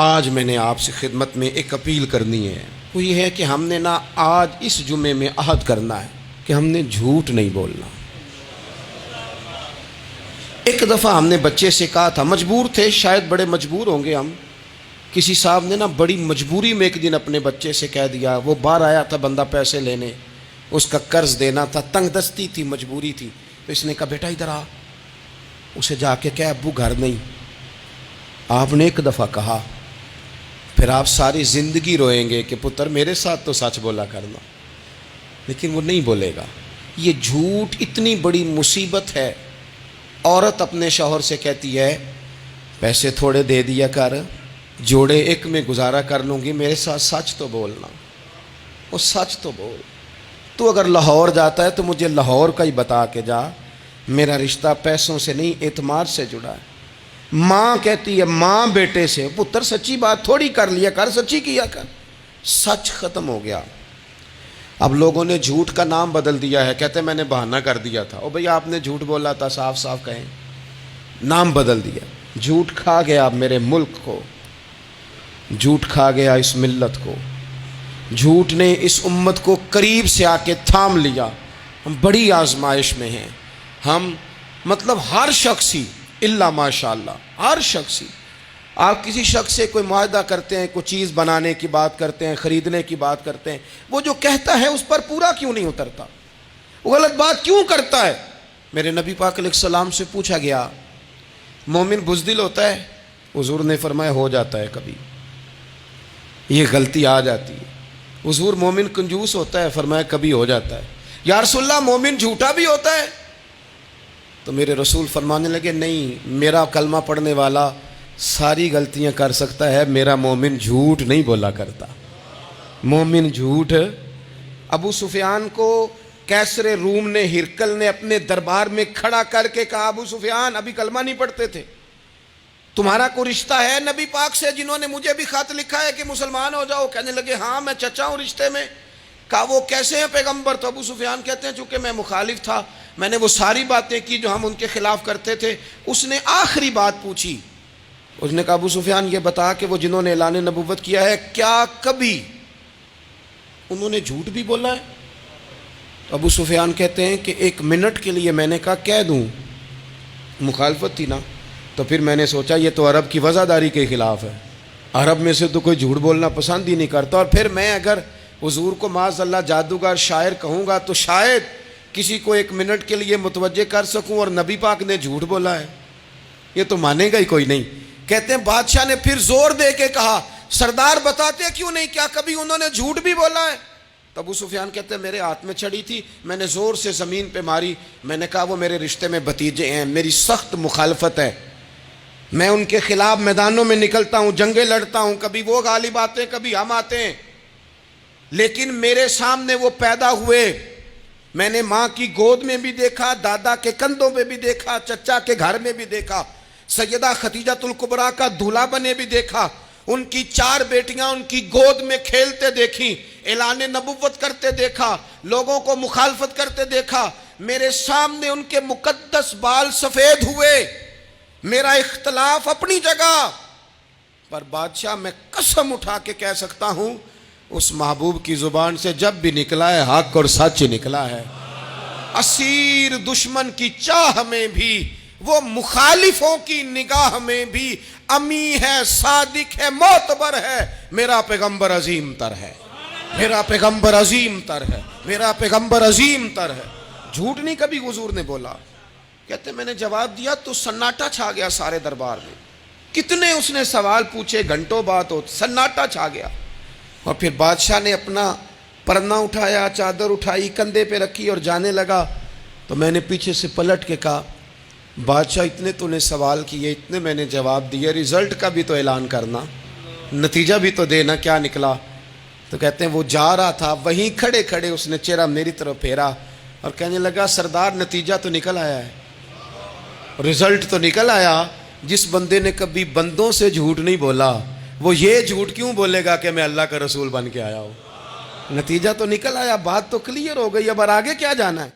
آج میں نے آپ سے خدمت میں ایک اپیل کرنی ہے، وہ یہ ہے کہ ہم نے نا آج اس جمعے میں عہد کرنا ہے کہ ہم نے جھوٹ نہیں بولنا۔ ایک دفعہ ہم نے بچے سے کہا تھا، مجبور تھے، شاید بڑے مجبور ہوں گے ہم، کسی صاحب نے نا بڑی مجبوری میں ایک دن اپنے بچے سے کہہ دیا، وہ باہر آیا تھا بندہ پیسے لینے، اس کا قرض دینا تھا، تنگ دستی تھی، مجبوری تھی، تو اس نے کہا بیٹا ادھر آ، اسے جا کے کہا ابو گھر نہیں۔ آپ نے ایک دفعہ کہا، پھر آپ ساری زندگی روئیں گے کہ پتر میرے ساتھ تو سچ بولا کرنا، لیکن وہ نہیں بولے گا۔ یہ جھوٹ اتنی بڑی مصیبت ہے۔ عورت اپنے شوہر سے کہتی ہے پیسے تھوڑے دے دیا کر، جوڑے ایک میں گزارا کر لوں گی، میرے ساتھ سچ تو بولنا، وہ سچ تو بول۔ تو اگر لاہور جاتا ہے تو مجھے لاہور کا ہی بتا کے جا، میرا رشتہ پیسوں سے نہیں اعتماد سے جڑا ہے۔ ماں کہتی ہے، ماں بیٹے سے، پتر سچی بات تھوڑی کر لیا کر، سچی کیا کر۔ سچ ختم ہو گیا۔ اب لوگوں نے جھوٹ کا نام بدل دیا ہے، کہتے ہیں میں نے بہانہ کر دیا تھا۔ او بھئی آپ نے جھوٹ بولا تھا، صاف صاف کہیں، نام بدل دیا۔ جھوٹ کھا گیا میرے ملک کو، جھوٹ کھا گیا اس ملت کو، جھوٹ نے اس امت کو قریب سے آ کے تھام لیا۔ ہم بڑی آزمائش میں ہیں، ہم مطلب ہر شخصی الا ماشاءاللہ، ہر شخصی، آپ کسی شخص سے کوئی معاہدہ کرتے ہیں، کوئی چیز بنانے کی بات کرتے ہیں، خریدنے کی بات کرتے ہیں، وہ جو کہتا ہے اس پر پورا کیوں نہیں اترتا؟ وہ غلط بات کیوں کرتا ہے؟ میرے نبی پاک علیہ السلام سے پوچھا گیا مومن بزدل ہوتا ہے؟ حضور نے فرمایا ہو جاتا ہے، کبھی یہ غلطی آ جاتی ہے۔ حضور مومن کنجوس ہوتا ہے؟ فرمایا کبھی ہو جاتا ہے۔ یا رسول اللہ مومن جھوٹا بھی ہوتا ہے؟ تو میرے رسول فرمانے لگے نہیں، میرا کلمہ پڑھنے والا ساری غلطیاں کر سکتا ہے، میرا مومن جھوٹ نہیں بولا کرتا۔ مومن جھوٹ۔ ابو سفیان کو کیسر روم نے، ہرقل نے اپنے دربار میں کھڑا کر کے کہا، ابو سفیان ابھی کلمہ نہیں پڑھتے تھے، تمہارا کوئی رشتہ ہے نبی پاک سے جنہوں نے مجھے بھی خط لکھا ہے کہ مسلمان ہو جاؤ؟ کہنے لگے ہاں میں چچا ہوں رشتے میں۔ کہا وہ کیسے ہیں پیغمبر؟ تو ابو سفیان کہتے ہیں چونکہ میں مخالف تھا، میں نے وہ ساری باتیں کی جو ہم ان کے خلاف کرتے تھے۔ اس نے آخری بات پوچھی، اس نے کہا ابو سفیان یہ بتا کہ وہ جنہوں نے اعلان نبوت کیا ہے کیا کبھی انہوں نے جھوٹ بھی بولا ہے؟ تو ابو سفیان کہتے ہیں کہ ایک منٹ کے لیے میں نے کہا کہہ دوں، مخالفت تھی نا، تو پھر میں نے سوچا یہ تو عرب کی وزاداری کے خلاف ہے، عرب میں سے تو کوئی جھوٹ بولنا پسند ہی نہیں کرتا، اور پھر میں اگر حضور کو معاذ اللہ جادوگر شاعر کہوں گا تو شاید کسی کو ایک منٹ کے لیے متوجہ کر سکوں، اور نبی پاک نے جھوٹ بولا ہے، یہ تو مانے گا ہی کوئی نہیں۔ کہتے ہیں بادشاہ نے پھر زور دے کے کہا سردار بتاتے کیوں نہیں، کیا کبھی انہوں نے جھوٹ بھی بولا ہے؟ تو ابو سفیان کہتے ہیں میرے ہاتھ میں چھڑی تھی، میں نے زور سے زمین پہ ماری، میں نے کہا وہ میرے رشتے میں بھتیجے ہیں، میری سخت مخالفت ہے، میں ان کے خلاف میدانوں میں نکلتا ہوں، جنگیں لڑتا ہوں، کبھی وہ غالب آتے ہیں کبھی ہم آتے ہیں، لیکن میرے سامنے وہ پیدا ہوئے، میں نے ماں کی گود میں بھی دیکھا، دادا کے کندھوں میں بھی دیکھا، چچا کے گھر میں بھی دیکھا، سیدہ خدیجہ الکبریٰ کا دولہا بنے بھی دیکھا، ان کی 4 بیٹیاں ان کی گود میں کھیلتے دیکھیں، اعلان نبوت کرتے دیکھا، لوگوں کو مخالفت کرتے دیکھا، میرے سامنے ان کے مقدس بال سفید ہوئے، میرا اختلاف اپنی جگہ پر بادشاہ میں قسم اٹھا کے کہہ سکتا ہوں اس محبوب کی زبان سے جب بھی نکلا ہے حق اور سچ نکلا ہے۔ اسیر دشمن کی چاہ میں بھی، وہ مخالفوں کی نگاہ میں بھی امی ہے، صادق ہے، معتبر ہے، میرا پیغمبر عظیم تر ہے، میرا پیغمبر عظیم تر ہے، میرا پیغمبر عظیم تر ہے۔ جھوٹ نہیں کبھی حضور نے بولا۔ کہتے میں نے جواب دیا تو سناٹا چھا گیا سارے دربار میں، کتنے اس نے سوال پوچھے، گھنٹوں بات ہو، سناٹا چھا گیا، اور پھر بادشاہ نے اپنا پرنا اٹھایا، چادر اٹھائی، کندھے پہ رکھی اور جانے لگا، تو میں نے پیچھے سے پلٹ کے کہا بادشاہ اتنے تو نے سوال کیے، اتنے میں نے جواب دیے، رزلٹ کا بھی تو اعلان کرنا، نتیجہ بھی تو دینا، کیا نکلا؟ تو کہتے ہیں وہ جا رہا تھا، وہیں کھڑے کھڑے اس نے چہرہ میری طرف پھیرا اور کہنے لگا سردار نتیجہ تو نکل آیا ہے، رزلٹ تو نکل آیا۔ جس بندے نے کبھی بندوں سے جھوٹ نہیں بولا وہ یہ جھوٹ کیوں بولے گا کہ میں اللہ کا رسول بن کے آیا ہوں؟ نتیجہ تو نکل آیا، بات تو کلیئر ہو گئی، اب آگے کیا جانا ہے؟